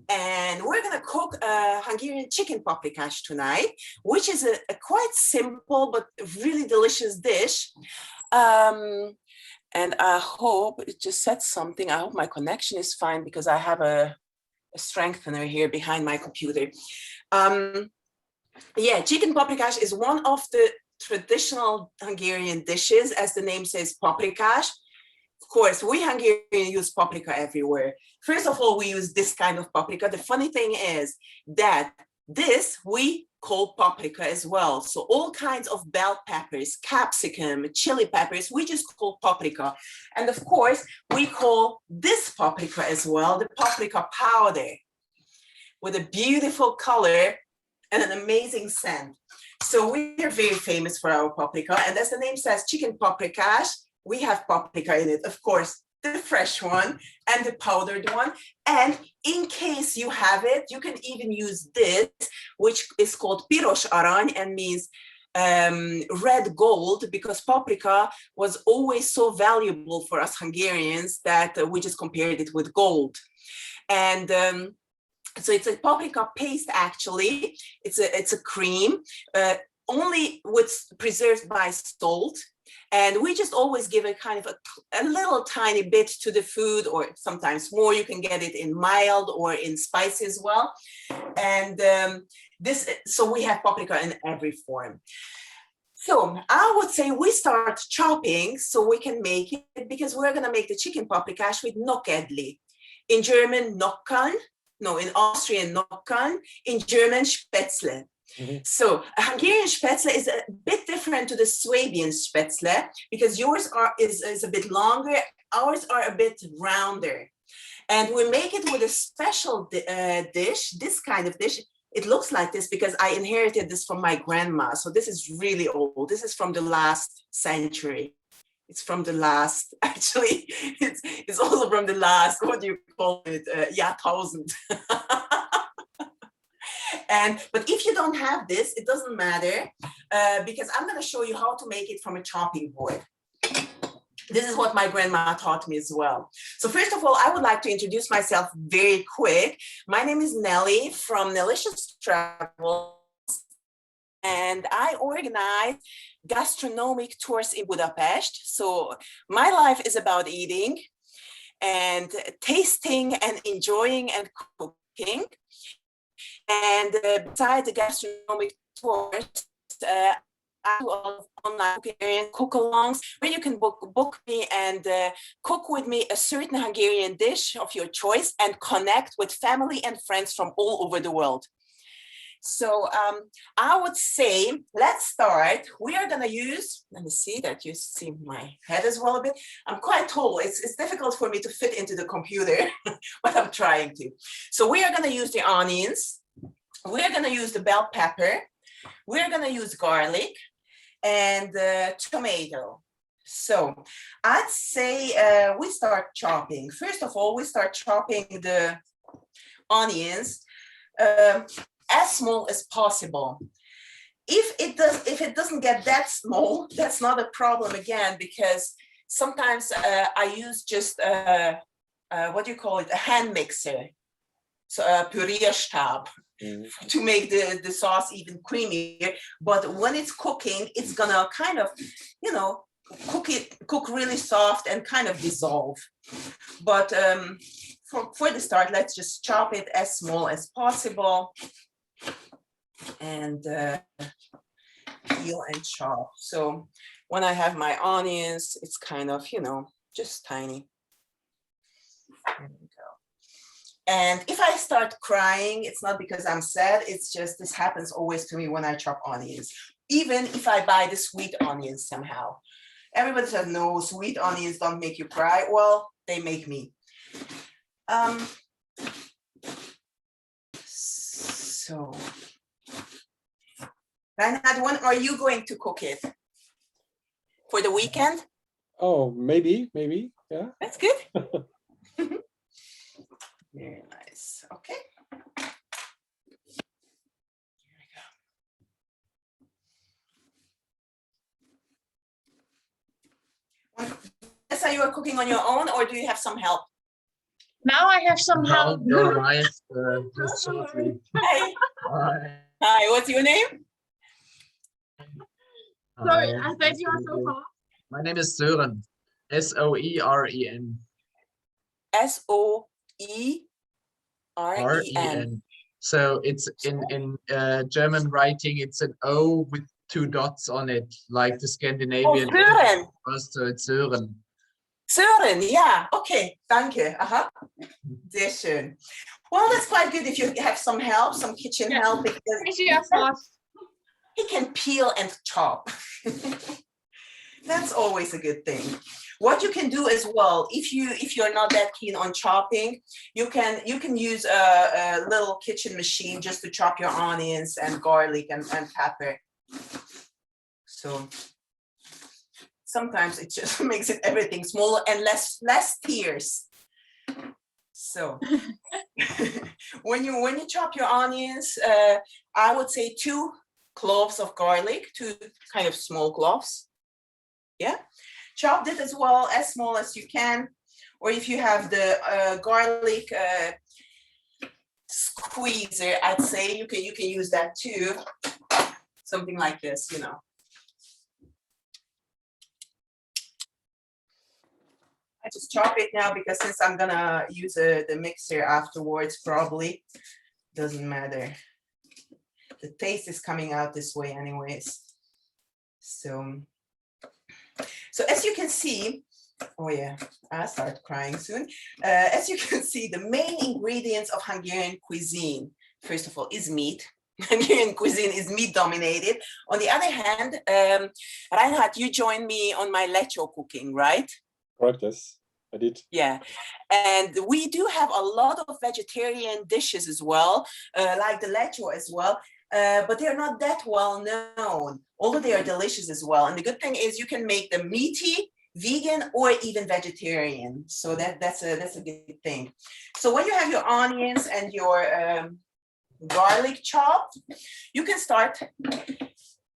And we're going to cook a Hungarian chicken paprikash tonight, which is a quite simple but really delicious dish. And I hope it just said something. I hope my connection is fine because I have a strengthener here behind my computer. Yeah, chicken paprikash is one of the traditional Hungarian dishes, as the name says, paprikash. Of course, we Hungarians use paprika everywhere. First of all, we use this kind of paprika. The funny thing is that this we call paprika as well. So all kinds of bell peppers, capsicum, chili peppers, we just call paprika. And of course, we call this paprika as well, the paprika powder, with a beautiful color and an amazing scent. So we are very famous for our paprika. And as the name says, chicken paprikash, we have paprika in it, of course, the fresh one and the powdered one. And in case you have it, you can even use this, which is called piros arany and means red gold, because paprika was always so valuable for us Hungarians that we just compared it with gold. And so it's a paprika paste, actually. It's a cream, only with preserved by salt. And we just always give a kind of a little tiny bit to the food, or sometimes more. You can get it in mild or in spicy as well. And so we have paprika in every form. So I would say we start chopping so we can make it, because we're going to make the chicken paprikash with nokedli. In German, nokkan. No, in Austrian, nokkan. In German, spätzle. Mm-hmm. So a Hungarian spätzle is a bit different to the Swabian spätzle, because yours is a bit longer, ours are a bit rounder. And we make it with a special dish, this kind of dish. It looks like this because I inherited this from my grandma. So this is really old. This is from the last century. It's from the last, actually, it's also from the last, what do you call it? Jahrtausend. But if you don't have this, it doesn't matter, because I'm going to show you how to make it from a chopping board. This is what my grandma taught me as well. So first of all, I would like to introduce myself very quick. My name is Nelli from Nelicious Travels, and I organize gastronomic tours in Budapest. So my life is about eating and tasting and enjoying and cooking. And besides the gastronomic tours, I do online Hungarian cook-alongs where you can book me and cook with me a certain Hungarian dish of your choice and connect with family and friends from all over the world. So I would say, let's start. We are going to use, let me see that you see my head as well a bit. I'm quite tall. It's difficult for me to fit into the computer, but I'm trying to. So we are going to use the onions. We're going to use the bell pepper. We're going to use garlic and tomato. So I'd say we start chopping. First of all, we start chopping the onions as small as possible. If it doesn't get that small, that's not a problem again, because sometimes I use just what do you call it, a hand mixer, so a pürierstab, to make the sauce even creamier. But when it's cooking, it's gonna kind of, cook really soft and kind of dissolve. But for the start, let's just chop it as small as possible and peel and chop. So when I have my onions, it's kind of, just tiny. There we go. And if I start crying, it's not because I'm sad, it's just this happens always to me when I chop onions, even if I buy the sweet onions somehow. Everybody says, no, sweet onions don't make you cry. Well, they make me. So, Reinhard, when are you going to cook it? For the weekend? Oh, maybe, yeah. That's good. Very nice. Okay. Here we go. So you are cooking on your own, or do you have some help? Now I have some help. Your rice just shortly. Hi. Hi. Hi, what's your name? Sorry, Hi, I bet nice you to are meet so you. far. My name is Sören. Soeren. S-O-E-R-E-N. So it's in German writing. It's an O with 2 dots on it, like the Oh, Scandinavian. Sören. So it's Sören. Sören, ja, okay, danke. Aha. Sehr schön. Well, that's quite good if you have some help, some kitchen Yeah. help, because Crazy or fast? he can peel and chop. That's always a good thing. What you can do as well, if you're not that keen on chopping, you can use a little kitchen machine just to chop your onions and garlic and pepper. So sometimes it just makes it everything smaller and less tears. So when you chop your onions, I would say 2 cloves of garlic, 2 kind of small cloves. Yeah, chop it as well, as small as you can, or if you have the garlic squeezer, I'd say you can use that too. Something like this, you know. I just chop it now because since I'm gonna use the mixer afterwards, probably doesn't matter. The taste is coming out this way anyways. So as you can see, oh yeah, I start crying soon. As you can see, the main ingredients of Hungarian cuisine, first of all, is meat. Hungarian cuisine is meat dominated. On the other hand, Reinhard, you joined me on my lecho cooking, right? Correct, yes, I did. Yeah, and we do have a lot of vegetarian dishes as well, like the lecho as well, but they're not that well known, although they are delicious as well. And the good thing is you can make them meaty, vegan, or even vegetarian. So that's a good thing. So when you have your onions and your garlic chopped, you can start.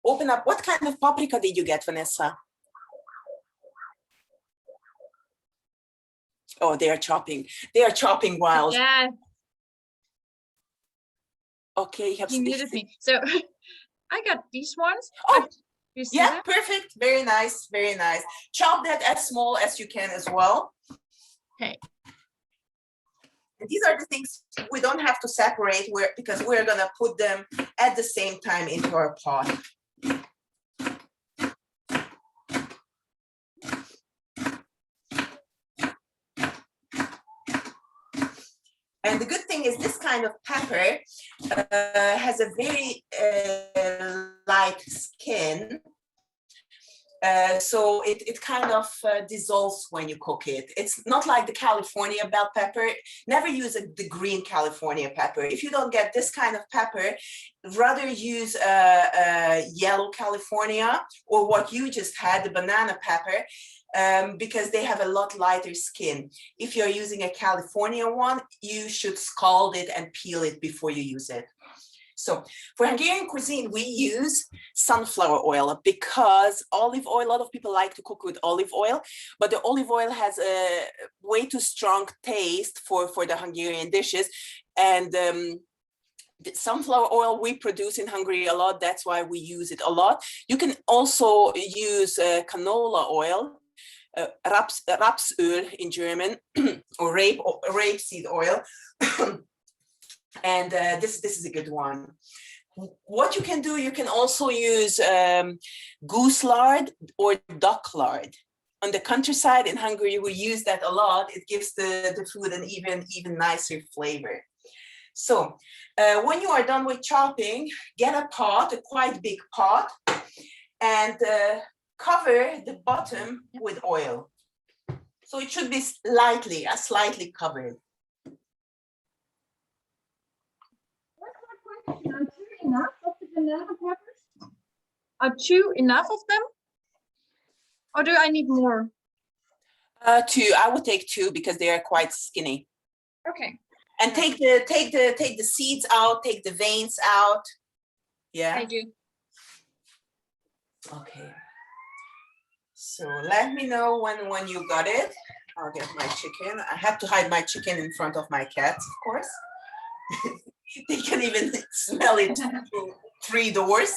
Open up. What kind of paprika did you get, Vanessa? Oh, they are chopping. They are chopping while. Yeah, Okay, you have he muted me. So I got these ones. Oh, You see yeah, that? perfect. Very nice, very nice. Chop that as small as you can as well. Okay. And these are the things we don't have to separate because we're gonna put them at the same time into our pot. And the good thing is this kind of pepper has a very light skin. So it kind of dissolves when you cook it. It's not like the California bell pepper. Never use the green California pepper. If you don't get this kind of pepper, rather use yellow California or what you just had, the banana pepper, because they have a lot lighter skin. If you're using a California one, you should scald it and peel it before you use it. So for Hungarian cuisine, we use sunflower oil because olive oil, a lot of people like to cook with olive oil, but the olive oil has a way too strong taste for the Hungarian dishes. And the sunflower oil we produce in Hungary a lot, that's why we use it a lot. You can also use canola oil, Rapsöl in German, or rapeseed oil. And this is a good one. What you can do, you can also use goose lard or duck lard. On the countryside in Hungary, we use that a lot. It gives the food an even nicer flavor. So when you are done with chopping, get a pot, a quite big pot, and cover the bottom with oil. So it should be slightly covered. Are 2 enough of the banana peppers? Are 2 enough of them? Or do I need more? 2. I would take 2 because they are quite skinny. Okay. And take the seeds out, take the veins out. Yeah. I do. Okay. So let me know when you got it. I'll get my chicken. I have to hide my chicken in front of my cats, of course. They can even smell it through 3 doors.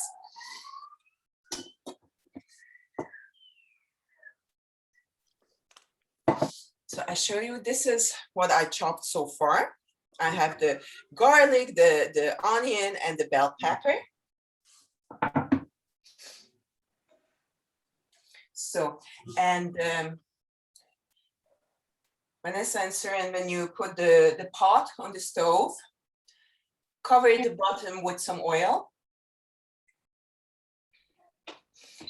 So I show you, this is what I chopped so far. I have the garlic, the onion, and the bell pepper. So, and Vanessa and Søren, when you put the pot on the stove, cover the bottom with some oil,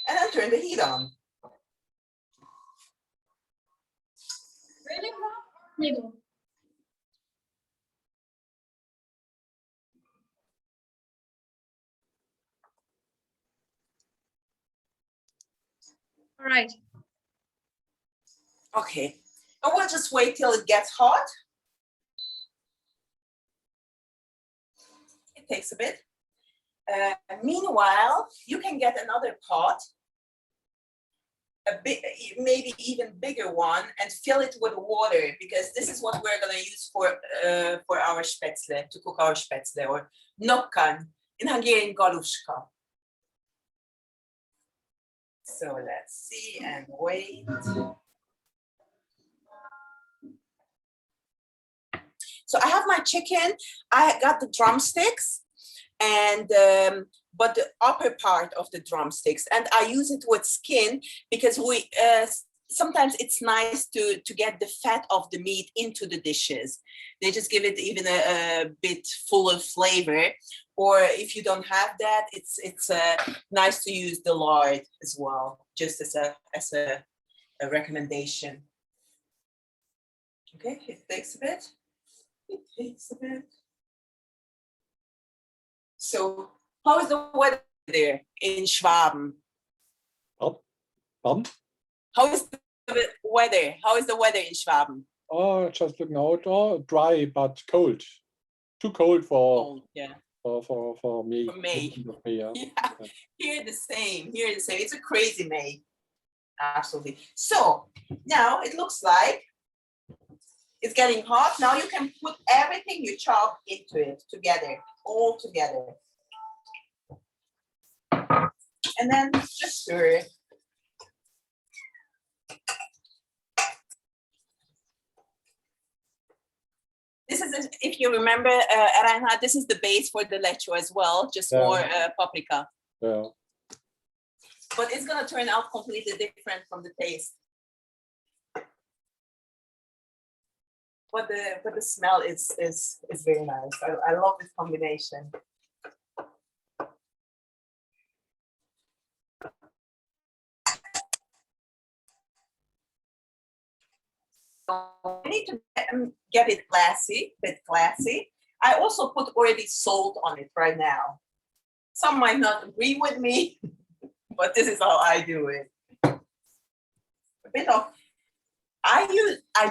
and then turn the heat on. Really hot? Middle. All right. Okay, and we'll just wait till it gets hot. It takes a bit. Meanwhile, you can get another pot, a big, maybe even bigger one, and fill it with water, because this is what we're gonna use for our spätzle, to cook our spätzle, or nokkan, in Hungarian galuska. So let's see and wait. So I have my chicken, I got the drumsticks, and but the upper part of the drumsticks, and I use it with skin because we sometimes it's nice to get the fat of the meat into the dishes. They just give it even a bit full of flavor. Or if you don't have that, it's nice to use the lard as well, just as a recommendation. Okay, it takes a bit. It takes a bit. So, how is the weather there in Schwaben? Pardon? How is the weather? How is the weather in Schwaben? Oh, just looking out. Oh, dry but cold. Too cold for yeah. for me. For May. Yeah. Yeah. Here the same. Here the same. It's a crazy May. Absolutely. So now it looks like it's getting hot. Now you can put everything you chop into it together, all together. And then just stir it. This is, if you remember, Reinhard, this is the base for the lecho as well, just more paprika. Yeah. But it's gonna turn out completely different from the taste. But the smell is very nice. I love this combination. So I need to get it classy, bit classy. I also put already salt on it right now. Some might not agree with me, but this is how I do it. A bit of, I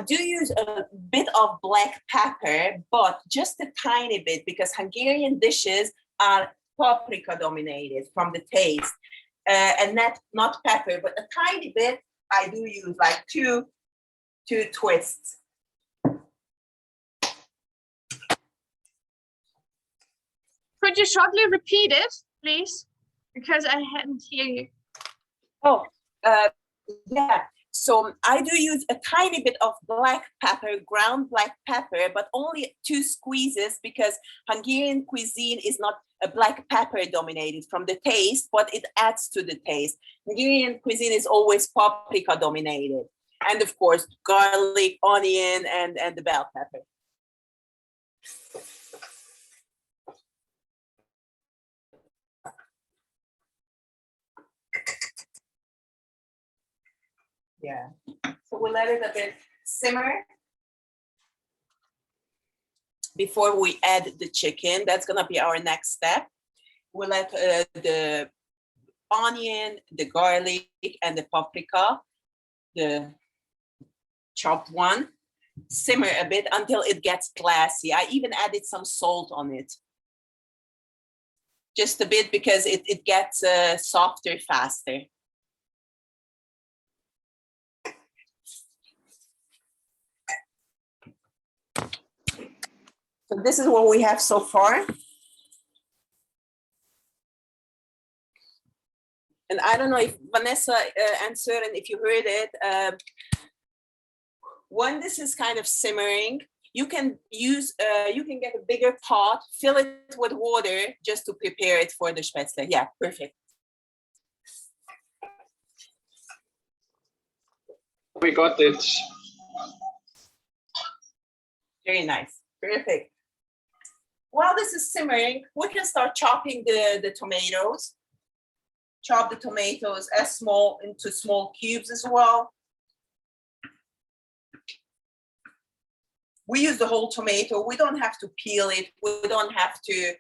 do use a bit of black pepper, but just a tiny bit, because Hungarian dishes are paprika dominated from the taste, and not pepper, but a tiny bit. I do use like two twists. Could you shortly repeat it, please? Because I hadn't hear you. Oh, yeah. So I do use a tiny bit of black pepper, ground black pepper, but only 2 squeezes, because Hungarian cuisine is not a black pepper dominated from the taste, but it adds to the taste. Hungarian cuisine is always paprika dominated. And of course, garlic, onion, and the bell pepper. Yeah, so we'll let it a bit simmer before we add the chicken. That's gonna be our next step. We'll let the onion, the garlic, and the paprika, the chopped one, simmer a bit until it gets glassy. I even added some salt on it. Just a bit, because it gets softer faster. So this is what we have so far. And I don't know if Vanessa and Søren, if you heard it, when this is kind of simmering, you can use, you can get a bigger pot, fill it with water just to prepare it for the spätzle. Yeah, perfect. We got it. Very nice, perfect. While this is simmering, we can start chopping the tomatoes. Chop the tomatoes as small into small cubes as well. We use the whole tomato. We don't have to peel it. We don't have to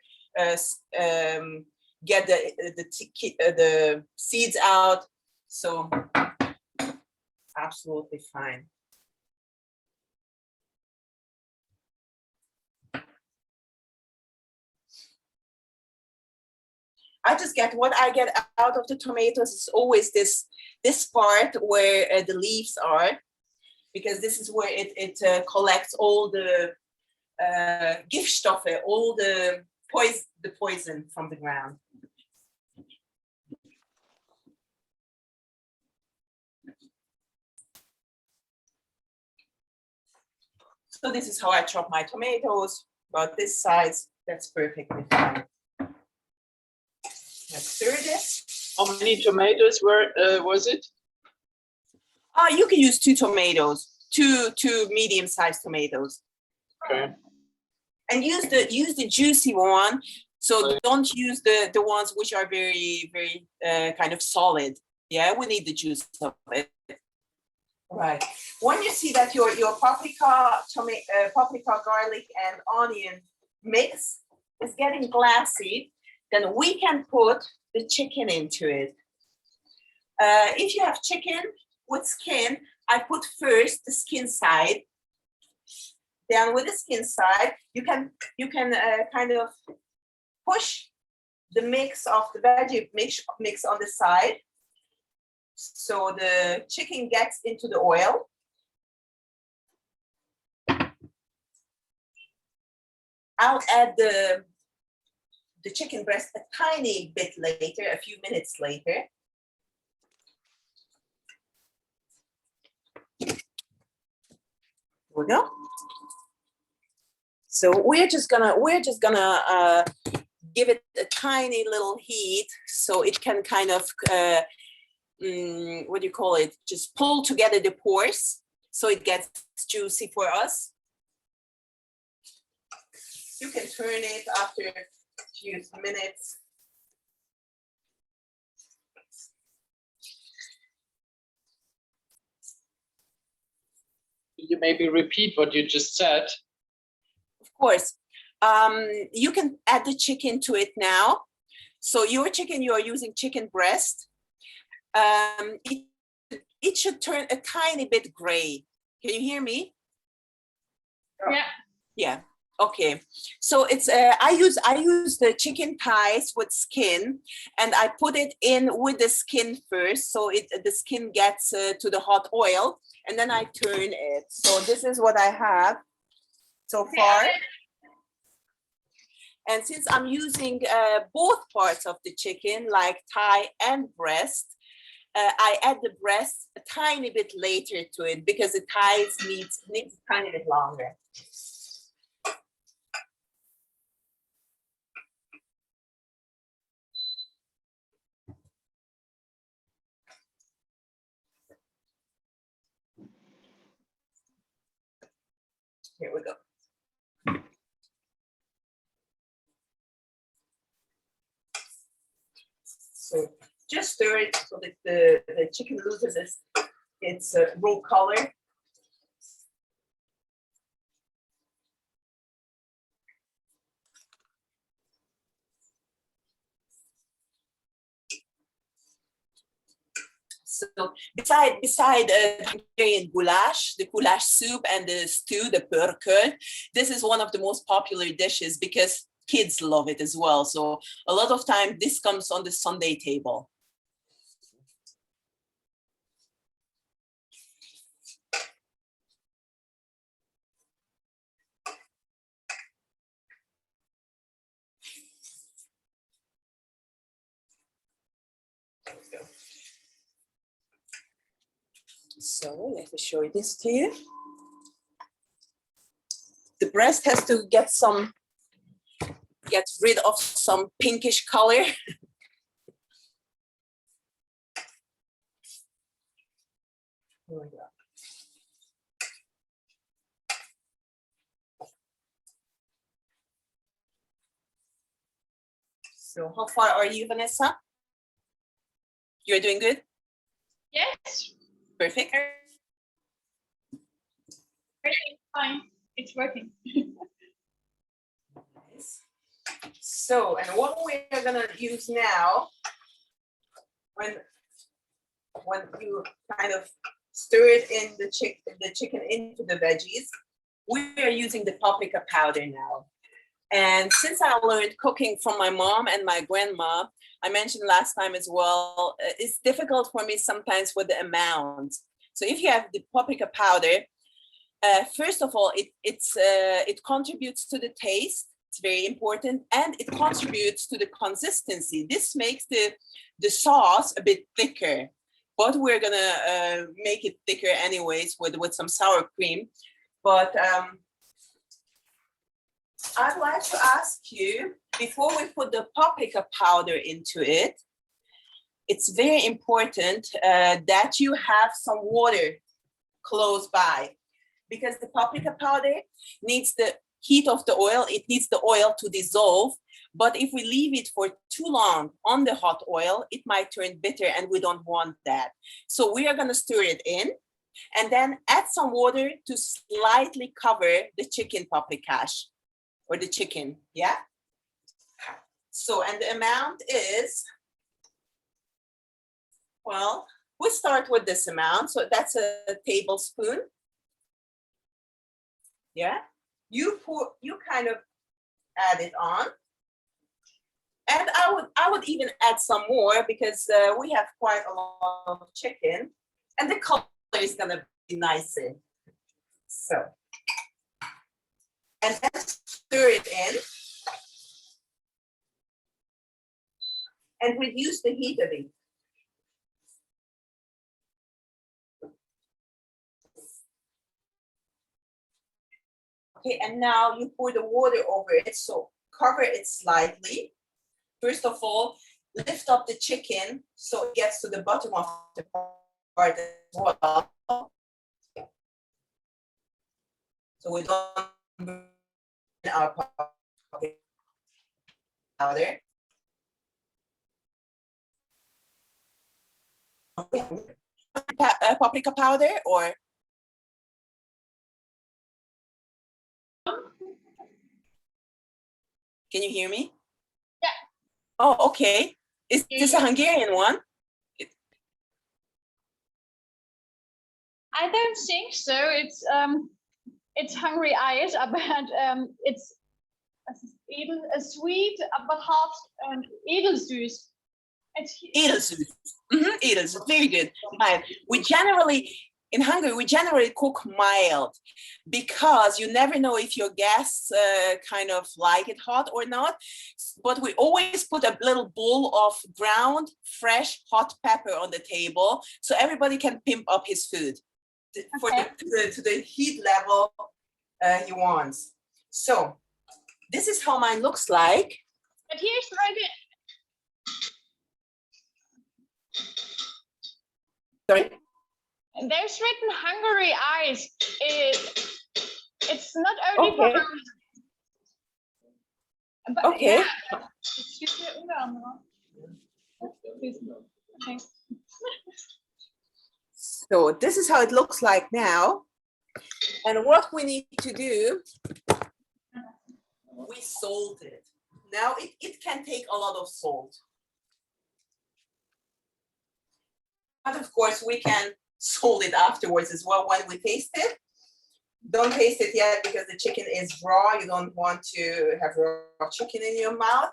get the seeds out. So absolutely fine. I just get what I get out of the tomatoes is always this part where the leaves are, because this is where it collects all the Giftstoffe, all the poison from the ground. So this is how I chop my tomatoes, about this size. That's perfectly fine. Let's stir this. How many tomatoes was it? You can use 2 tomatoes, two medium-sized tomatoes. Okay. And use the juicy one. So don't use the ones which are very kind of solid. Yeah, we need the juice of it. Right. When you see that your paprika, garlic, and onion mix is getting glassy, then we can put the chicken into it. If you have chicken with skin, I put first the skin side. Then with the skin side, you can kind of push the mix of the veggie mix on the side, so the chicken gets into the oil. I'll add the chicken breast a tiny bit later, a few minutes later. Here we go. So we're just gonna give it a tiny little heat so it can kind of what do you call it? Just pull together the pores so it gets juicy for us. You can turn it after a few minutes. You maybe repeat what you just said. Of course. You can add the chicken to it now. So your chicken, you are using chicken breast. It should turn a tiny bit gray. Can you hear me? Yeah. Yeah. Okay. So it's I use the chicken thighs with skin, and I put it in with the skin first, so the skin gets to the hot oil, and then I turn it. So this is what I have so far. And since I'm using both parts of the chicken, like thigh and breast, I add the breast a tiny bit later to it because the thighs needs a tiny bit longer. Here we go. So just stir it so that the chicken loses its raw color. So beside Hungarian goulash, the goulash soup and the stew, the pörköl, this is one of the most popular dishes because kids love it as well. So a lot of time this comes on the Sunday table. So let me show this to you. The breast has to get rid of some pinkish color. Here we go. So how far are you, Vanessa? You're doing good? Yes. Perfect. Fine. It's working. Nice. So, and what we are gonna use now, when you kind of stir it in the chicken into the veggies, we are using the paprika powder now. And since I learned cooking from my mom and my grandma, I mentioned last time as well, it's difficult for me sometimes with the amount. So if you have the paprika powder, first of all, it contributes to the taste. It's very important, and it contributes to the consistency. This makes the sauce a bit thicker, but we're gonna make it thicker anyways with some sour cream. But I'd like to ask you, before we put the paprika powder into it, it's very important that you have some water close by, because the paprika powder needs the heat of the oil. It needs the oil to dissolve. But if we leave it for too long on the hot oil, it might turn bitter, and we don't want that. So we are going to stir it in and then add some water to slightly cover the chicken paprikash, or the chicken, yeah? So, and the amount is, well, we start with this amount. So that's a tablespoon. Yeah, you kind of add it on. And I would even add some more, because we have quite a lot of chicken, and the color is gonna be nicer. So, and then stir it in and reduce the heat a bit. Okay, and now you pour the water over it, so cover it slightly. First of all, lift up the chicken so it gets to the bottom of the part as well. So we don't burn our paprika powder. Paprika powder, or can you hear me? Yeah. Oh, okay. Is this a Hungarian one? I don't think so. It's Hungry eyes, but it's a sweet, but half edelsüß. Edelsüß. Edelsüß, very good. Mild. In Hungary, we generally cook mild, because you never know if your guests kind of like it hot or not. But we always put a little bowl of ground, fresh, hot pepper on the table, so everybody can pimp up his food for to the heat level he wants. So this is how mine looks like. But here's right. Sorry. There's written Hungary eyes. It's not only for. But Okay. Yeah, okay. So this is how it looks like now. And what we need to do, we salt it. Now it can take a lot of salt. But of course we can salt it afterwards as well when we taste it. Don't taste it yet because the chicken is raw. You don't want to have raw chicken in your mouth.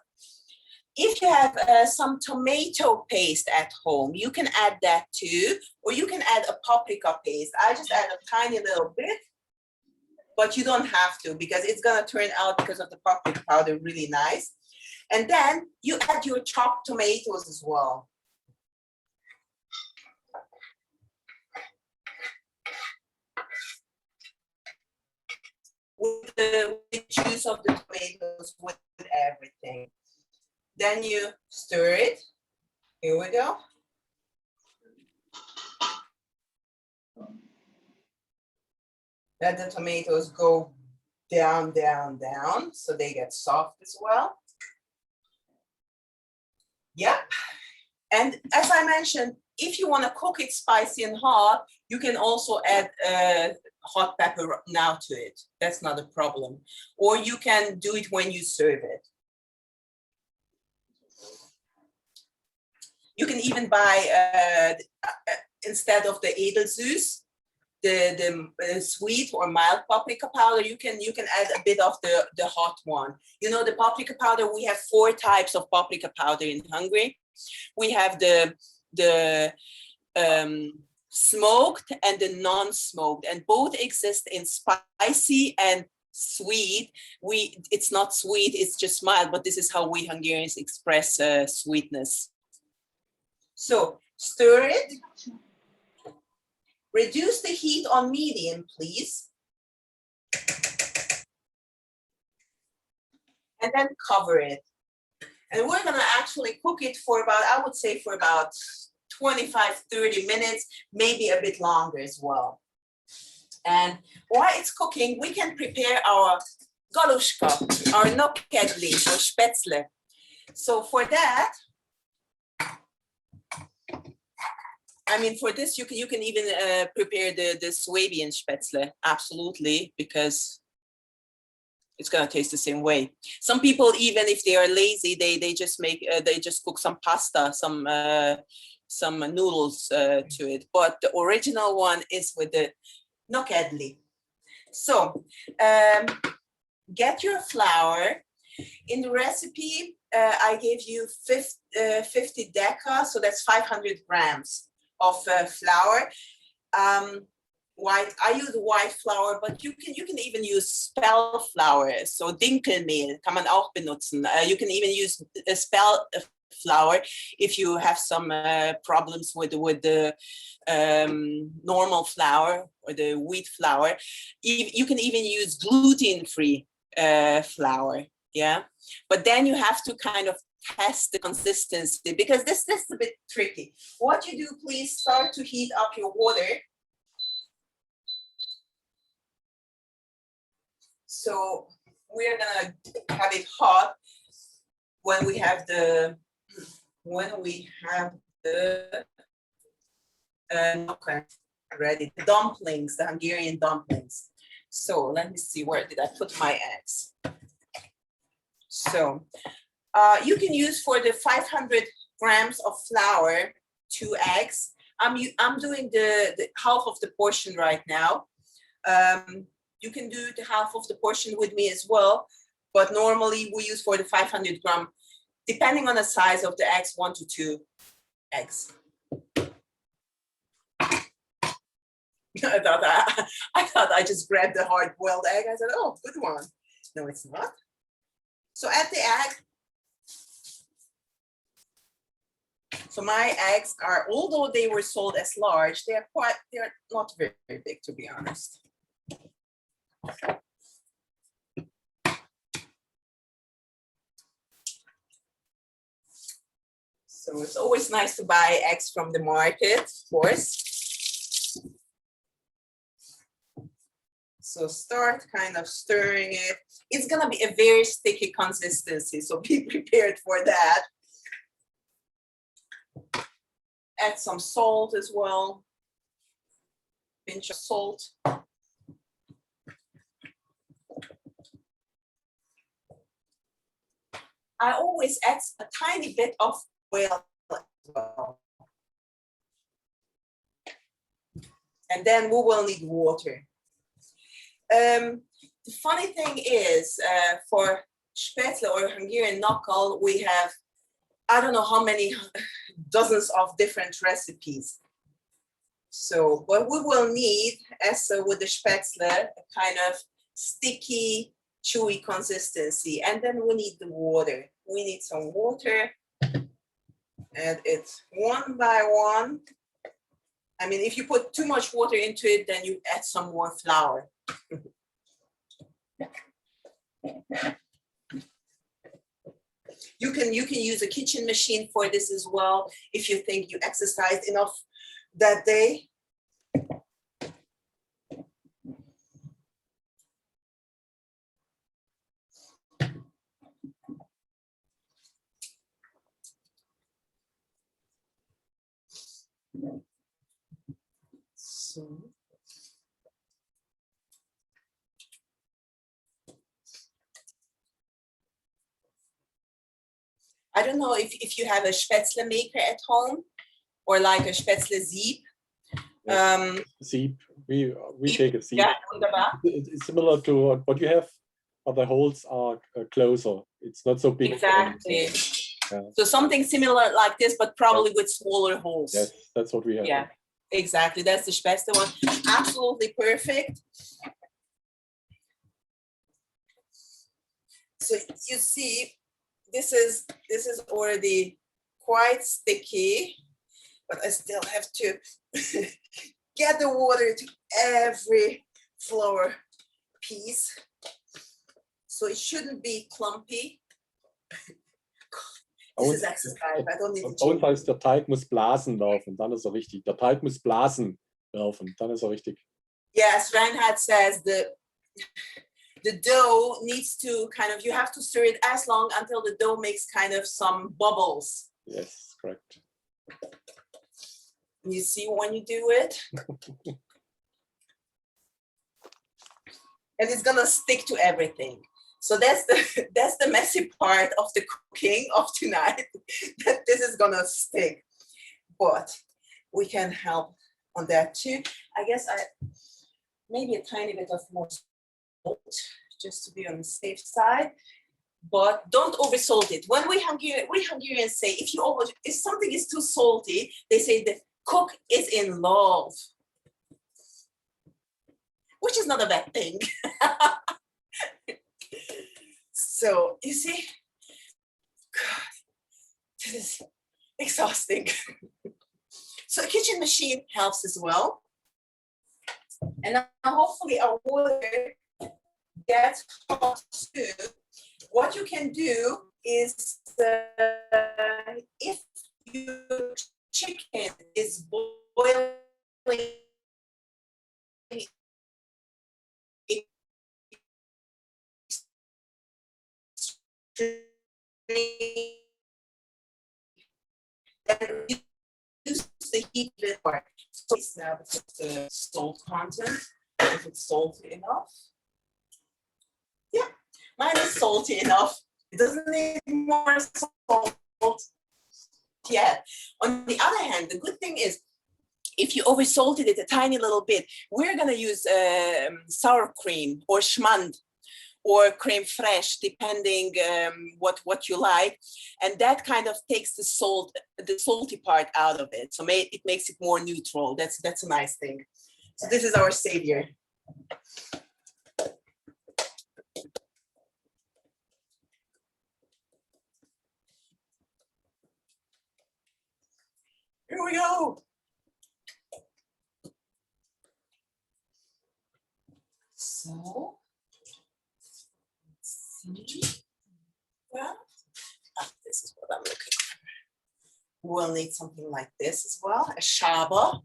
If you have some tomato paste at home, you can add that too, or you can add a paprika paste. I just add a tiny little bit, but you don't have to, because it's gonna turn out, because of the paprika powder, really nice. And then you add your chopped tomatoes as well. with the juice of the tomatoes, with everything. Then you stir it. Here we go. Let the tomatoes go down, down, down, so they get soft as well. Yep. And as I mentioned, if you want to cook it spicy and hot, you can also add hot pepper now to it. That's not a problem. Or you can do it when you serve it. You can even buy, instead of the Edelsüß, the sweet or mild paprika powder, you can add a bit of the hot one. You know, the paprika powder, we have 4 types of paprika powder in Hungary. We have the smoked and the non-smoked, and both exist in spicy and sweet. It's not sweet, it's just mild, but this is how we Hungarians express sweetness. So stir it. Reduce the heat on medium, please. And then cover it. And we're gonna actually cook it for about, I would say for about 25, 30 minutes, maybe a bit longer as well. And while it's cooking, we can prepare our galushka, our nokedli or spätzle. So for that, I mean, for this, you can even prepare the Swabian spätzle, absolutely, because it's gonna taste the same way. Some people, even if they are lazy, they just cook some pasta, some noodles to it. But the original one is with the nokedli. So get your flour. In the recipe, I gave you 50 deca, so that's 500 grams of flour. White, I use white flour, but you can even use spell flour. So Dinkelmehl kann man auch benutzen. You can even use a spell flour if you have some problems with the normal flour or the wheat flour. You can even use gluten-free flour. Yeah, but then you have to kind of test the consistency, because this is a bit tricky. What you do, please start to heat up your water. So we're gonna have it hot when we have the ready, the dumplings, the Hungarian dumplings. So let me see, where did I put my eggs? So you can use for the 500 grams of flour, 2 eggs. I'm doing the half of the portion right now. You can do the half of the portion with me as well, but normally we use for the 500 gram, depending on the size of the eggs, 1 to 2 eggs. I thought I just grabbed the hard-boiled egg. I said, oh, good one. No, it's not. So add the egg. So my eggs are, although they were sold as large, they're not very, very big, to be honest. So it's always nice to buy eggs from the market, of course. So start kind of stirring it. It's gonna be a very sticky consistency, so be prepared for that. Add some salt as well. Pinch of salt. I always add a tiny bit of oil as well. And then we will need water. The funny thing is, for spätzle or Hungarian knuckle, we have, I don't know how many dozens of different recipes. So, but we will need, as with the spätzle, a kind of sticky, chewy consistency. And then we need the water. We need some water. And it's one by one. I mean, if you put too much water into it, then you add some more flour. You can use a kitchen machine for this as well if you think you exercised enough that day. So. I don't know if you have a Spätzle maker at home or like a Spätzle Sieb. Sieb, we take a sieb. Yeah, wunderbar. It's similar to what you have, but the holes are closer. It's not so big. Exactly. Yeah. So something similar like this, but probably with smaller holes. Yes, that's what we have. Yeah, exactly. That's the Spätzle one. Absolutely perfect. So you see, this is already quite sticky, but I still have to get the water to every flour piece. So it shouldn't be clumpy. This is exercise. I don't need to Bei uns heißt, der Teig muss Blasen laufen, dann ist er richtig. Der Teig muss Blasen laufen, dann ist er richtig. Yes, Reinhard says the dough needs to kind of, you have to stir it as long until the dough makes kind of some bubbles. Yes, correct. You see when you do it? And it's gonna stick to everything. So that's the messy part of the cooking of tonight, that this is gonna stick. But we can help on that too. I guess maybe a tiny bit of more salt, just to be on the safe side. But don't over salt it. When we Hungarians say if something is too salty, they say the cook is in love, which is not a bad thing. So you see, God, this is exhausting. So a kitchen machine helps as well. And now hopefully our water gets hot too. What you can do is if your chicken is boiling then reduce the heat a bit more. So it's now the salt content, if it's salty enough. Yeah, mine is salty enough. It doesn't need more salt yet. On the other hand, the good thing is, if you over salted it a tiny little bit, we're gonna use sour cream or schmand or creme fraiche, depending what you like, and that kind of takes the salty part out of it. So it makes it more neutral. That's a nice thing. So this is our savior. Here we go. So. Well, this is what I'm looking for. We'll need something like this as well, a Hajba.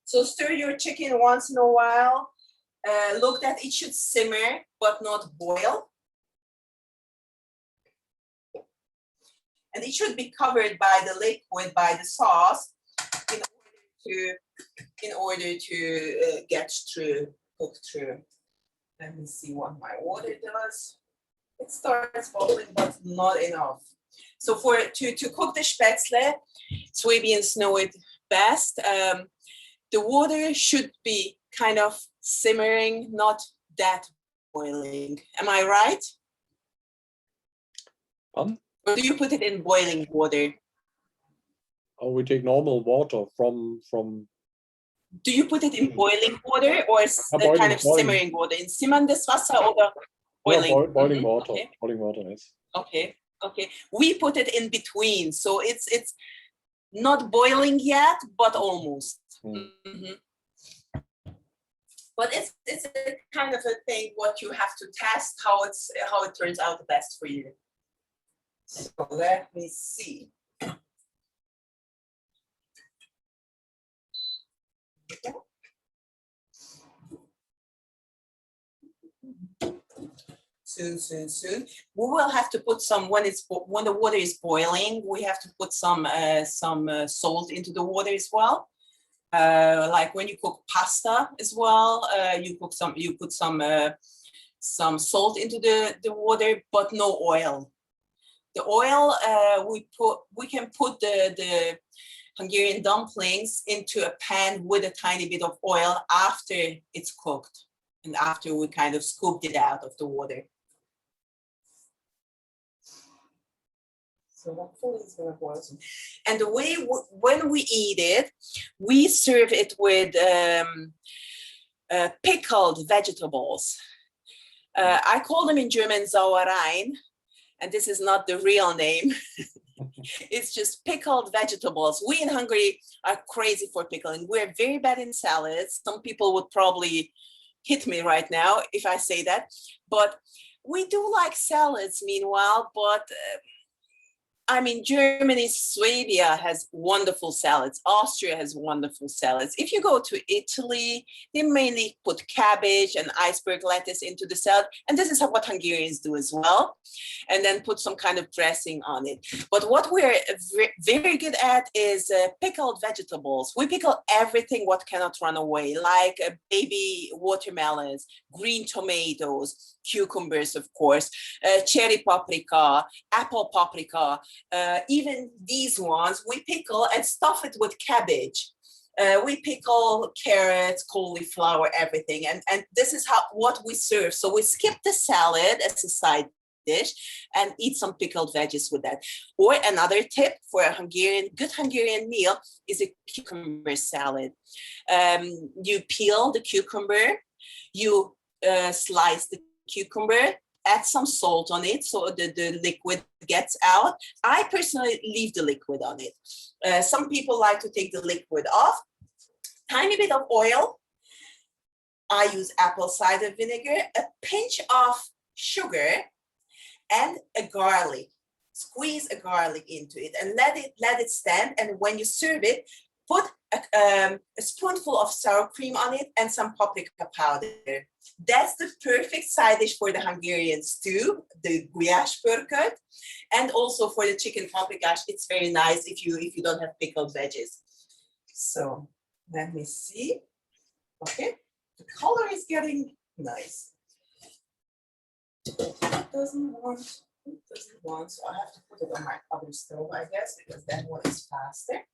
So stir your chicken once in a while. Look that it should simmer, but not boil. And it should be covered by the liquid, by the sauce, in order to get through, cook through. Let me see what my water does. It starts bubbling, but not enough. So to cook the Spätzle, Swabians know it best. The water should be kind of simmering, not that boiling. Am I right? Or do you put it in boiling water? Oh, we take normal water from. Do you put it in boiling water or kind of simmering water? In simmerndes Wasser or boiling? No, boiling water. Okay. Boiling water, yes. Okay. Okay. We put it in between, so it's not boiling yet, but almost. Mm-hmm. But it's a kind of a thing what you have to test how it turns out the best for you. So let me see. Soon. We will have to put some when the water is boiling. We have to put some salt into the water as well. Like when you cook pasta as well, you put some salt into the water, but no oil. The oil we can put the Hungarian dumplings into a pan with a tiny bit of oil after it's cooked and after we kind of scooped it out of the water. So hopefully it's gonna boil soon. And the way when we eat it, we serve it with pickled vegetables. I call them in German Sauereien, and this is not the real name. It's just pickled vegetables. We in Hungary are crazy for pickling. We're very bad in salads. Some people would probably hit me right now if I say that, but we do like salads meanwhile, but I mean, Germany, Sweden has wonderful salads. Austria has wonderful salads. If you go to Italy, they mainly put cabbage and iceberg lettuce into the salad. And this is what Hungarians do as well. And then put some kind of dressing on it. But what we're very good at is pickled vegetables. We pickle everything what cannot run away, like baby watermelons, green tomatoes, cucumbers, of course, cherry paprika, apple paprika, even these ones we pickle and stuff it with cabbage. We pickle carrots, cauliflower, everything, and this is what we serve. So we skip the salad as a side dish and eat some pickled veggies with that. Or another tip for a good Hungarian meal is a cucumber salad. You peel the cucumber, you slice the cucumber, add some salt on it so the liquid gets out. I personally leave the liquid on it. Some people like to take the liquid off. Tiny bit of oil. I use apple cider vinegar, a pinch of sugar, and a garlic. Squeeze a garlic into it and let it stand. And when you serve it, put a spoonful of sour cream on it and some paprika powder. That's the perfect side dish for the Hungarian stew, the gulyás pörkölt, and also for the chicken paprikash. It's very nice if you don't have pickled veggies. So let me see. Okay, the color is getting nice. It doesn't want, so I have to put it on my other stove, I guess, because that one is faster.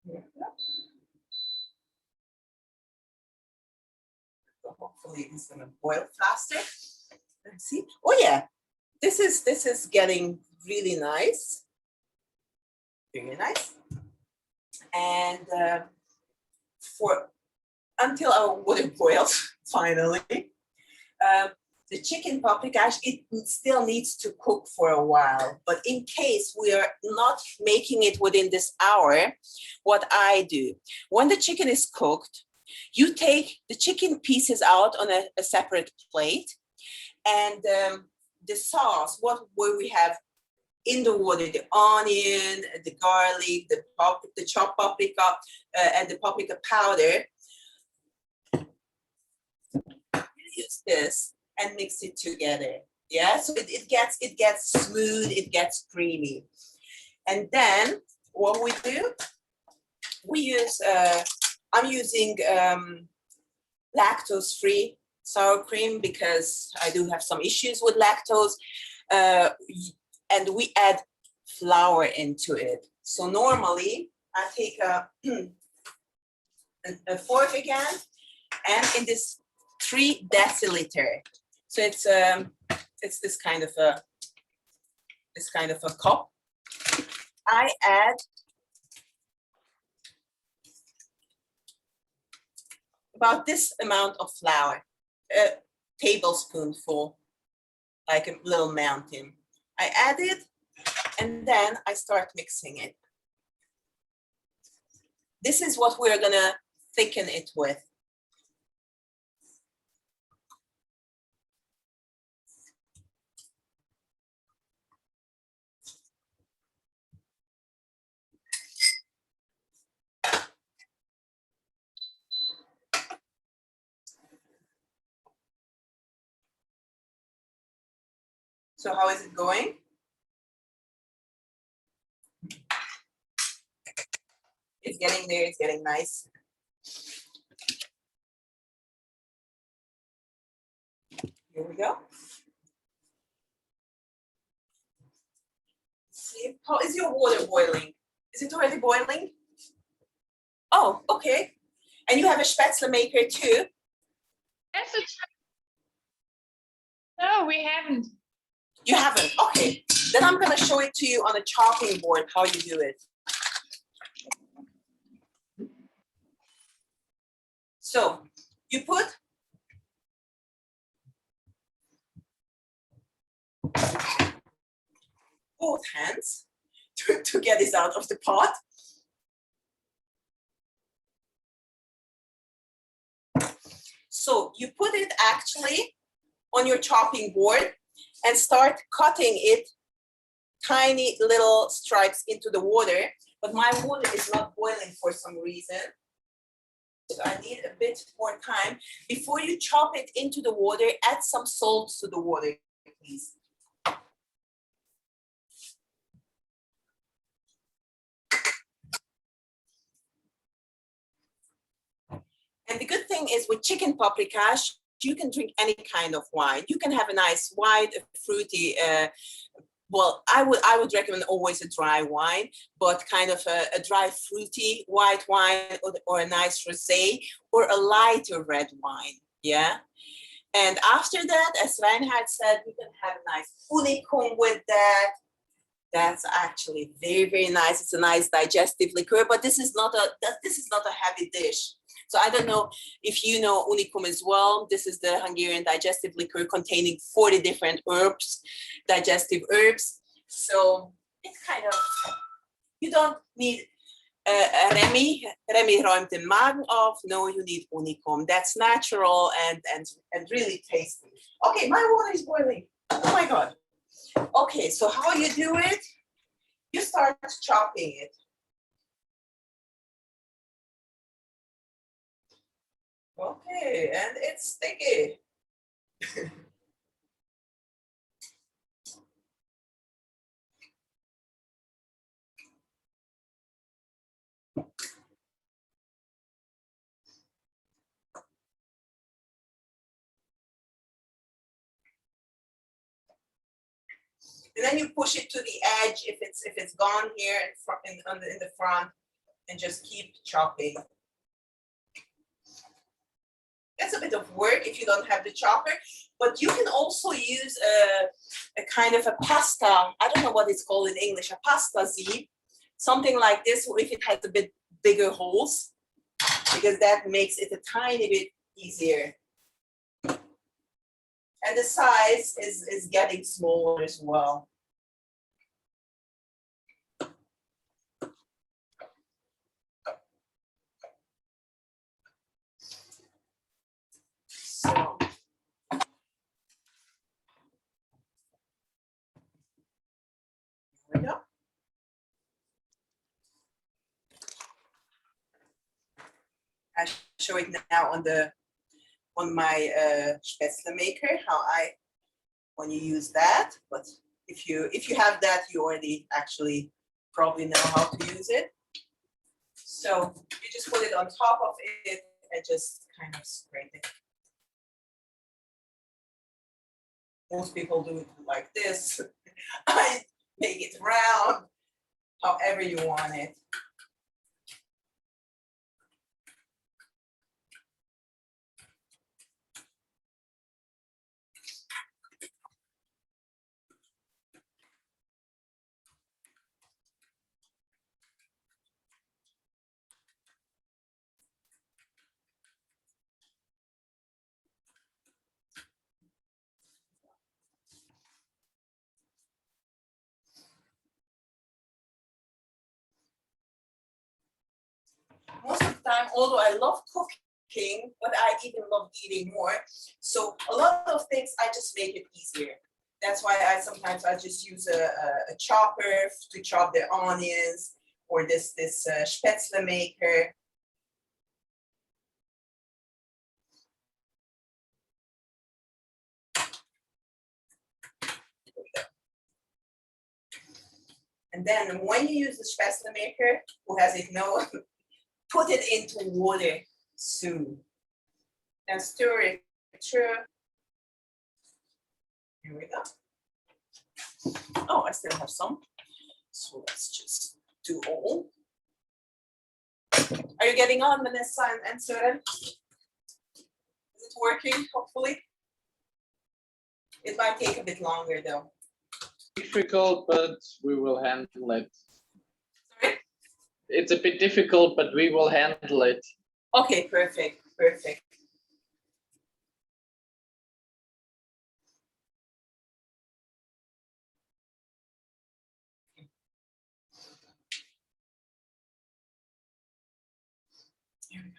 Here we go. So hopefully it's gonna boil faster. Let's see. Oh yeah, this is getting really nice. Very nice. And until our water boils, finally, the chicken paprikash, it still needs to cook for a while. But in case we are not making it within this hour, what I do, when the chicken is cooked, you take the chicken pieces out on a separate plate, and the sauce, where we have in the water, the onion, the garlic, the chopped paprika, and the paprika powder. Use this and mix it together. Yeah, so it gets smooth, it gets creamy. And then what we do, we use I'm using lactose-free sour cream because I do have some issues with lactose. And we add flour into it. So normally I take a fork again, and in this 3 deciliter. So it's this kind of a cup. I add about this amount of flour, a tablespoonful, like a little mountain. I add it, and then I start mixing it. this is what we're gonna thicken it with. So how is it going? It's getting there, it's getting nice. Here we go. See, how is your water boiling? Is it already boiling? Oh, okay. And you have a spätzle maker too? Yes, no, we haven't. You haven't? Okay. Then I'm gonna show it to you on a chopping board how you do it. So you put both hands to get this out of the pot. So you put it actually on your chopping board and start cutting it tiny little stripes into the water, but my water is not boiling for some reason. So I need a bit more time. Before you chop it into the water, add some salt to the water, please. And the good thing is with chicken paprikash, you can drink any kind of wine. You can have a nice white, fruity, well, I would recommend always a dry wine, but kind of a dry, fruity white wine or a nice rosé or a lighter red wine, yeah? And after that, as Reinhard said, we can have a nice unicum with that. That's actually very, very nice. It's a nice digestive liqueur, but this is not a heavy dish. So I don't know if you know unicum as well. This is the Hungarian digestive liqueur containing 40 different herbs, digestive herbs. So it's kind of, you don't need Remy räumt den Magen auf. No, you need unicum. That's natural and really tasty. Okay, my water is boiling. Oh my God. Okay, so how you do it? You start chopping it. Okay, and it's sticky. And then you push it to the edge if it's gone here in the front, and just keep chopping. That's a bit of work if you don't have the chopper, but you can also use a kind of a pasta. I don't know what it's called in English, a pasta sieve, something like this, if it has a bit bigger holes, because that makes it a tiny bit easier. And the size is getting smaller as well. So there we go. I show it now on my spätzle maker how when you use that. But if you have that, you already actually probably know how to use it. So you just put it on top of it and just kind of scrape it. Most people do it like this. I make it round, however you want it. time, although I love cooking, but I even love eating more. So a lot of things, I just make it easier. That's why I sometimes just use a chopper to chop the onions, or this spätzle maker. And then when you use the spätzle maker, who has it know, put it into water soon and stir it through. Here we go. Oh, I still have some. So let's just do all. Are you getting on, Vanessa and Søren? Is it working, hopefully? It might take a bit longer though. Difficult, but we will handle it. Sorry? It's a bit difficult, but we will handle it. Okay, perfect, perfect. Here we go.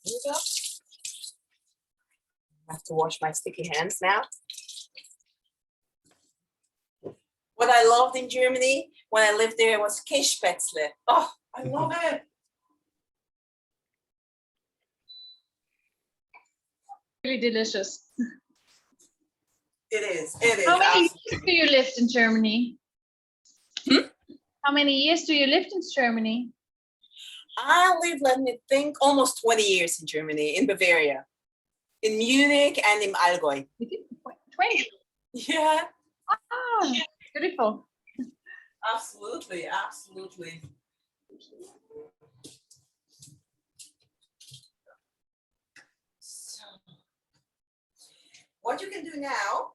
Here we go. I have to wash my sticky hands now. What I loved in Germany when I lived there was Kässpätzle. Oh, I love it. Really delicious. It is. It is. How many absolutely. years do you live in Germany? Hmm? How many years do you live in Germany? I lived, let me think, almost 20 years in Germany, in Bavaria, in Munich and in Allgäu. 20. Yeah, Ah, beautiful. absolutely, absolutely. So, what you can do now,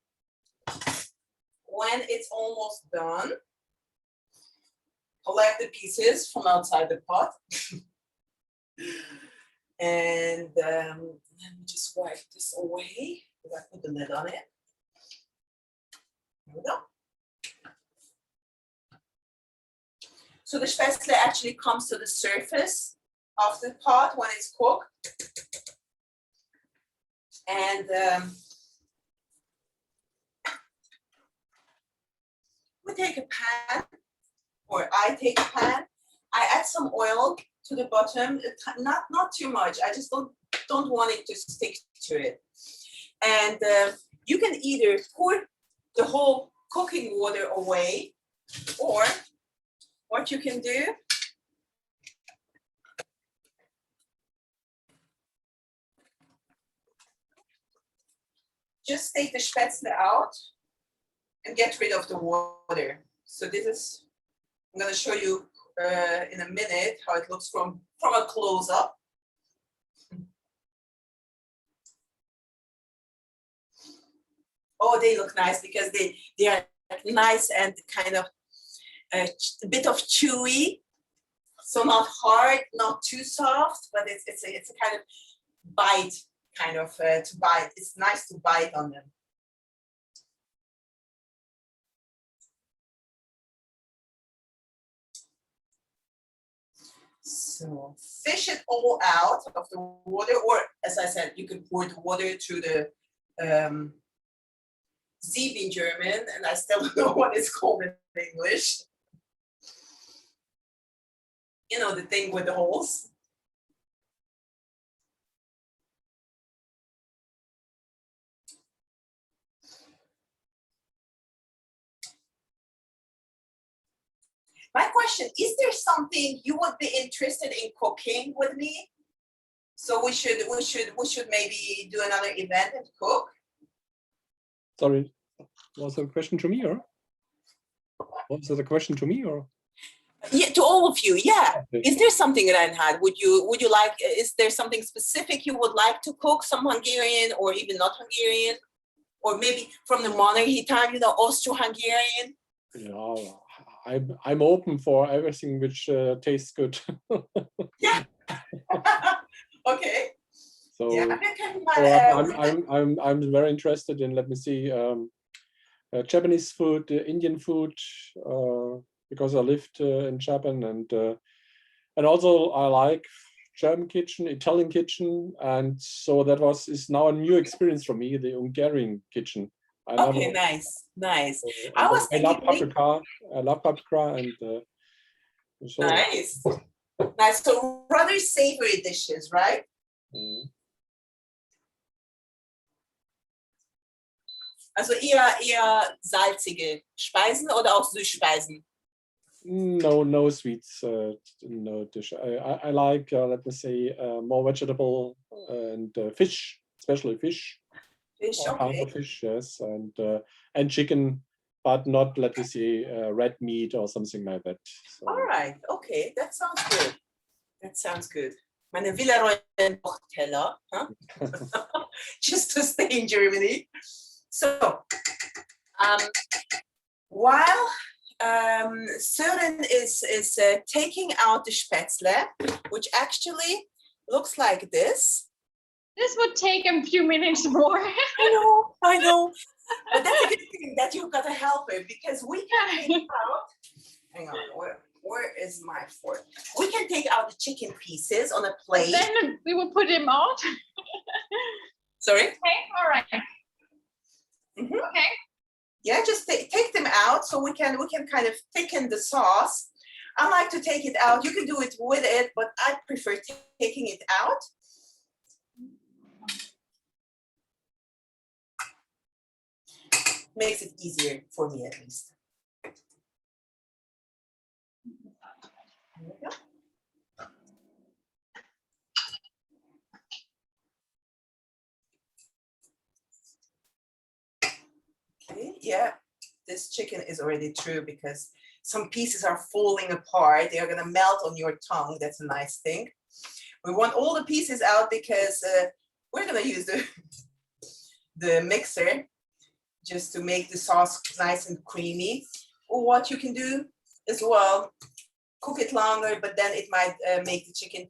when it's almost done, collect the pieces from outside the pot. And let me just wipe this away. I put the lid on it. There we go. So the spätzle actually comes to the surface of the pot when it's cooked. And we take a pan, or I take a pan. I add some oil to the bottom, not too much. I just don't want it to stick to it. And you can either pour the whole cooking water away, or what you can do, just take the spätzle out and get rid of the water. So this is, I'm going to show you in a minute how it looks from a close-up. Oh, they look nice because they are nice and kind of a bit of chewy, so not hard, not too soft, but it's a kind of bite, kind of to bite. It's nice to bite on them. So fish it all out of the water, or as I said, you can pour the water through the sieve in German, and I still don't know what it's called in English. You know, the thing with the holes. My question, is there something you would be interested in cooking with me? So we should maybe do another event and cook. Sorry, was it a question to me, or was it a question to me, or? Yeah, to all of you. Yeah. Okay. Is there something, Reinhard? Would you like? Is there something specific you would like to cook? Some Hungarian, or even not Hungarian, or maybe from the monarchy time? You know, Austro-Hungarian. Yeah, I'm open for everything which tastes good. Yeah. Okay. So, Yeah, I'm very interested in, let me see, Japanese food, Indian food, because I lived in Japan, and also I like German kitchen, Italian kitchen, and so that is now a new experience for me, the Hungarian kitchen. Okay, nice. I And was I love thinking, paprika. I love paprika, and so. nice. So rather savory dishes, right? Mm. Also eher salzige Speisen oder auch Süßspeisen? No sweets, no dish. I like, let me say, more vegetable and fish, especially fish. Fish, All kinds okay. of fish, yes, and chicken, but not, let me say, red meat or something like that. So. All right, okay, that sounds good. That sounds good. Meine Villeroy Teller, huh? Just to stay in Germany. So, while Sören is taking out the Spätzle, which actually looks like this. This would take a few minutes more. I know. But that's a good thing that you've got a helper, because we can take out, hang on, where is my fork? We can take out the chicken pieces on a plate. Then we will put him out. Sorry? Okay, all right. Okay. Yeah, just take them out so we can kind of thicken the sauce. I like to take it out. You can do it with it, but I prefer taking it out. Makes it easier for me, at least. There we go. Okay, yeah, this chicken is already through because some pieces are falling apart. They are gonna melt on your tongue. That's a nice thing. We want all the pieces out because we're gonna use the mixer just to make the sauce nice and creamy. Or what you can do as well, cook it longer, but then it might make the chicken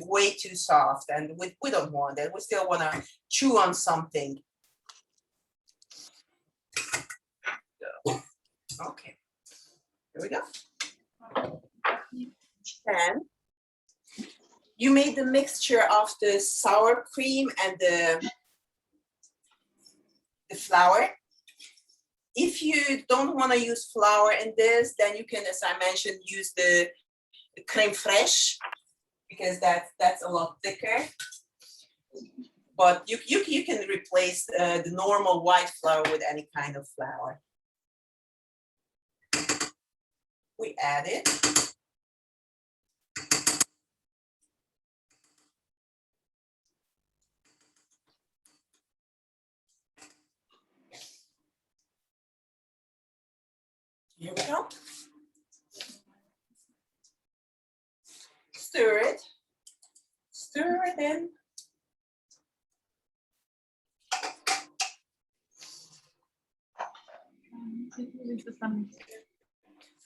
way too soft, and we don't want that. We still want to chew on something. Okay, here we go. Then you made the mixture of the sour cream and the flour. If you don't want to use flour in this, then you can, as I mentioned, use the crème fraîche, because that's a lot thicker. But you can replace the normal white flour with any kind of flour. We add it. Here we go. Stir it. Stir it in.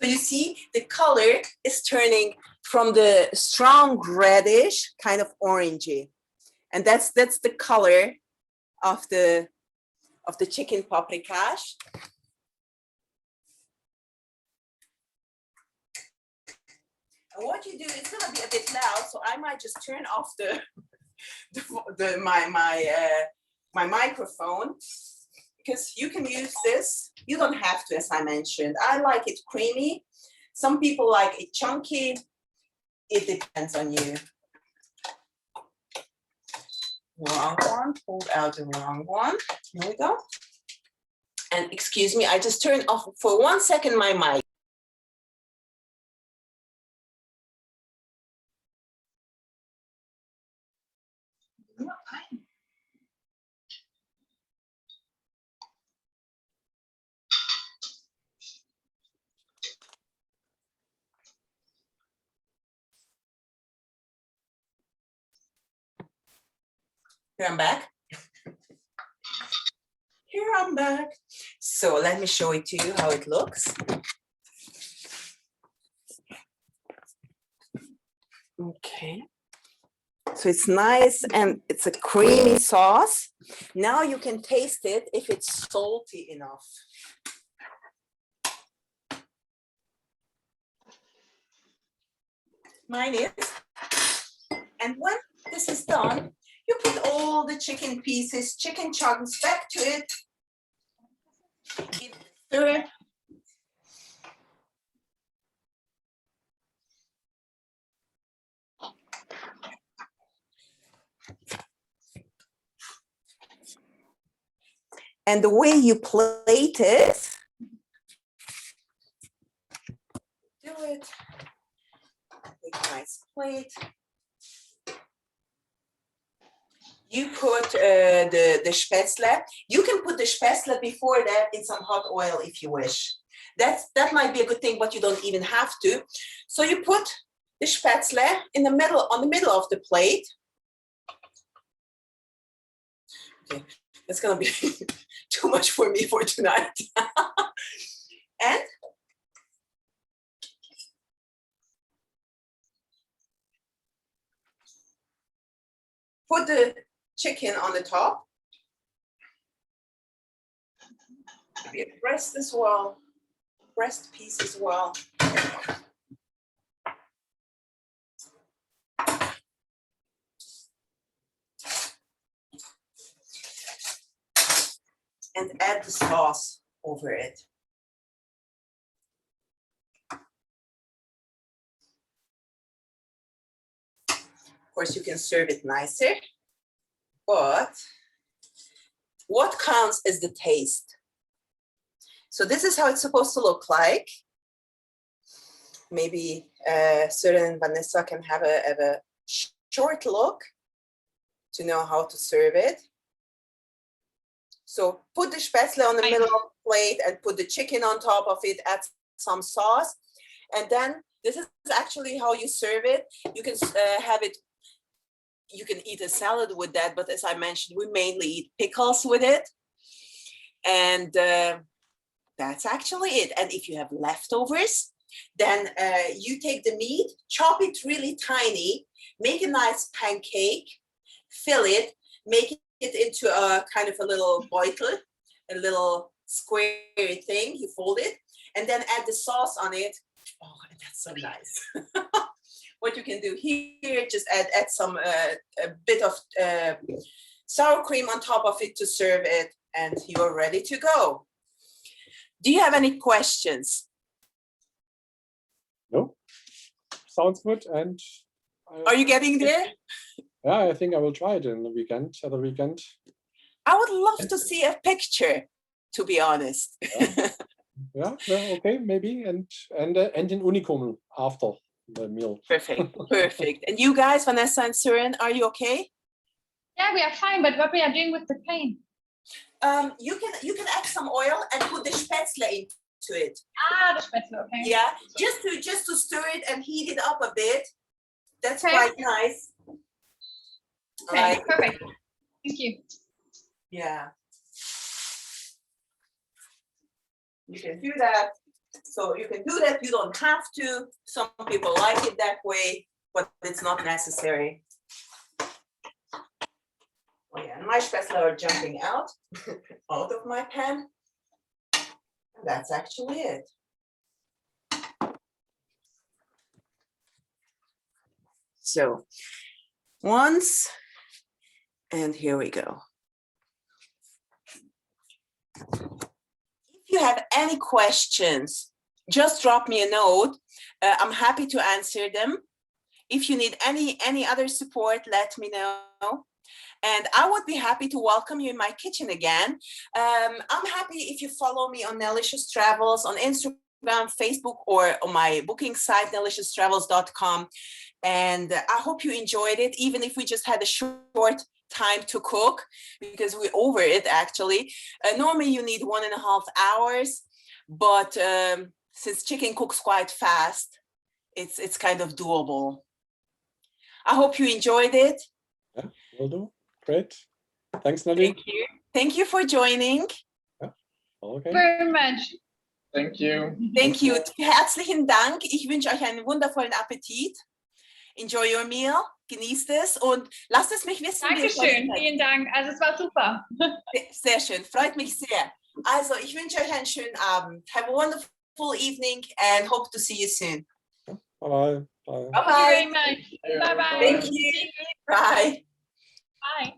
So you see the color is turning from the strong reddish, kind of orangey. And that's the color of the chicken paprikash. And what you do, it's gonna be a bit loud, so I might just turn off my microphone, because you can use this. You don't have to, as I mentioned. I like it creamy. Some people like it chunky. It depends on you. Wrong one, pulled out the wrong one. Here we go. And excuse me, I just turned off for 1 second my mic. Here I'm back. Here I'm back. So let me show it to you how it looks. Okay. So it's nice and it's a creamy sauce. Now you can taste it if it's salty enough. Mine is. And when this is done, you put all the chicken pieces, chicken chunks back to it. Stir it. And the way you plate it, do it. Make a nice plate. You put the spätzle. You can put the spätzle before that in some hot oil if you wish. That might be a good thing, but you don't even have to. So you put the spätzle in the middle, on the middle of the plate. Okay, that's gonna be too much for me for tonight. And put the chicken on the top. Maybe a breast as well, breast piece as well. And add the sauce over it. Of course, you can serve it nicer, but what counts is the taste. So this is how it's supposed to look like. Maybe Søren and Vanessa can have a short look to know how to serve it. So put the spätzle on the middle of the plate and put the chicken on top of it, add some sauce. And then this is actually how you serve it. You can have it, you can eat a salad with that, but as I mentioned, we mainly eat pickles with it. And that's actually it. And if you have leftovers, then you take the meat, chop it really tiny, make a nice pancake, fill it, make it into a kind of a little boitel, a little square thing, you fold it, and then add the sauce on it. Oh, that's so nice. What you can do here, just add some a bit of sour cream on top of it to serve it, and you're ready to go. Do you have any questions? No, sounds good. And are you getting there? Yeah, I think I will try it in the weekend. Other weekend. I would love to see a picture, to be honest. Yeah, okay, maybe, and in Unicum after the meal. Perfect, perfect. And you guys, Vanessa and Søren, are you okay? Yeah, we are fine, but what we are doing with the pain? You can add some oil and put the spätzle into it. Ah, the spätzle, okay. Yeah, just to stir it and heat it up a bit. That's Okay. quite nice. Okay, perfect. Thank you. Yeah. You can do that. So you can do that. You don't have to. Some people like it that way, but it's not necessary. Oh yeah, and my spätzle are jumping out of my pan. And that's actually it. So once, and here we go. If you have any questions, just drop me a note. I'm happy to answer them. If you need any other support, let me know. And I would be happy to welcome you in my kitchen again. I'm happy if you follow me on Nellicious Travels on Instagram, Facebook, or on my booking site, nellicious-travels.com. And I hope you enjoyed it, even if we just had a short time to cook, because we're over it actually. Normally you need 1.5 hours, but since chicken cooks quite fast, it's kind of doable. I hope you enjoyed it. Yeah, will do. Great. Thanks, Nelli. Thank you. Thank you for joining. Yeah. Okay. Very much. Thank you. Thank you. Herzlichen Dank. Ich wünsche euch einen wundervollen Appetit. Enjoy your meal, genießt es und lasst es mich wissen. wie es euch Dankeschön, schmeckt. vielen Dank. Also es war super. Sehr schön, freut mich sehr. Also ich wünsche euch einen schönen Abend. Have a wonderful evening and hope to see you soon. Bye bye. Bye. Bye Thank you very bye. much. Bye bye. Thank you. Bye. Bye.